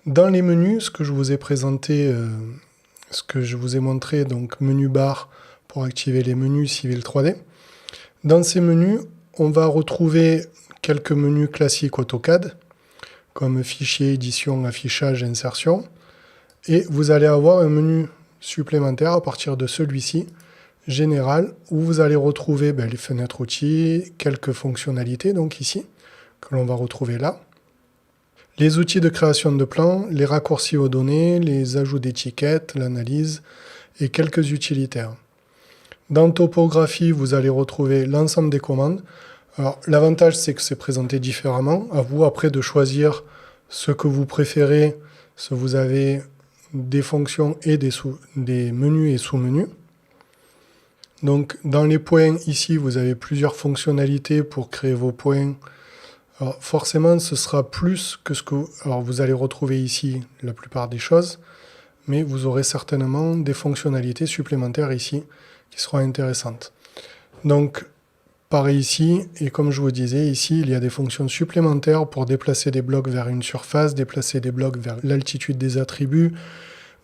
Dans les menus, ce que je vous ai présenté, ce que je vous ai montré, donc menu bar pour activer les menus Civil 3D. Dans ces menus, on va retrouver quelques menus classiques AutoCAD, comme fichier, édition, affichage, insertion. Et vous allez avoir un menu supplémentaire à partir de celui-ci, général, où vous allez retrouver les fenêtres outils, quelques fonctionnalités, donc ici, que l'on va retrouver là. Les outils de création de plans, les raccourcis aux données, les ajouts d'étiquettes, l'analyse et quelques utilitaires. Dans topographie, vous allez retrouver l'ensemble des commandes. Alors, l'avantage, c'est que c'est présenté différemment. À vous, après, de choisir ce que vous préférez. Si vous avez des fonctions et des menus et sous-menus. Donc, dans les points, ici, vous avez plusieurs fonctionnalités pour créer vos points. Alors, forcément, ce sera plus que ce que... Alors, vous allez retrouver ici la plupart des choses, mais vous aurez certainement des fonctionnalités supplémentaires ici qui seront intéressantes. Donc, pareil ici, et comme je vous disais, ici, il y a des fonctions supplémentaires pour déplacer des blocs vers une surface, déplacer des blocs vers l'altitude des attributs,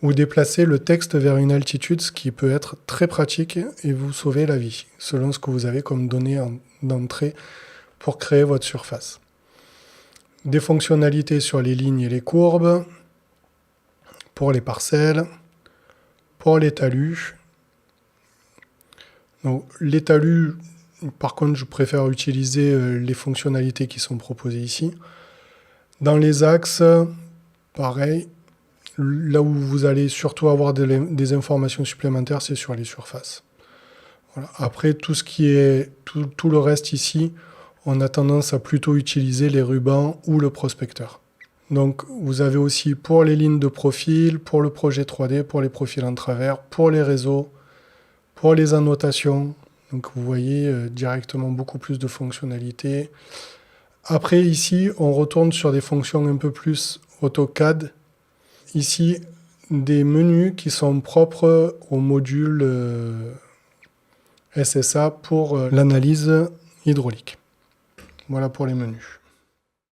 ou déplacer le texte vers une altitude, ce qui peut être très pratique et vous sauver la vie, selon ce que vous avez comme données d'entrée pour créer votre surface. Des fonctionnalités sur les lignes et les courbes, pour les parcelles, pour les talus. Donc, les talus, par contre, je préfère utiliser les fonctionnalités qui sont proposées ici. Dans les axes, pareil, là où vous allez surtout avoir des informations supplémentaires, c'est sur les surfaces. Voilà. Après, tout le reste ici, on a tendance à plutôt utiliser les rubans ou le prospecteur. Donc, vous avez aussi pour les lignes de profil, pour le projet 3D, pour les profils en travers, pour les réseaux, pour les annotations. Donc, vous voyez directement beaucoup plus de fonctionnalités. Après, ici, on retourne sur des fonctions un peu plus AutoCAD. Ici, des menus qui sont propres au module SSA pour l'analyse hydraulique. Voilà pour les menus.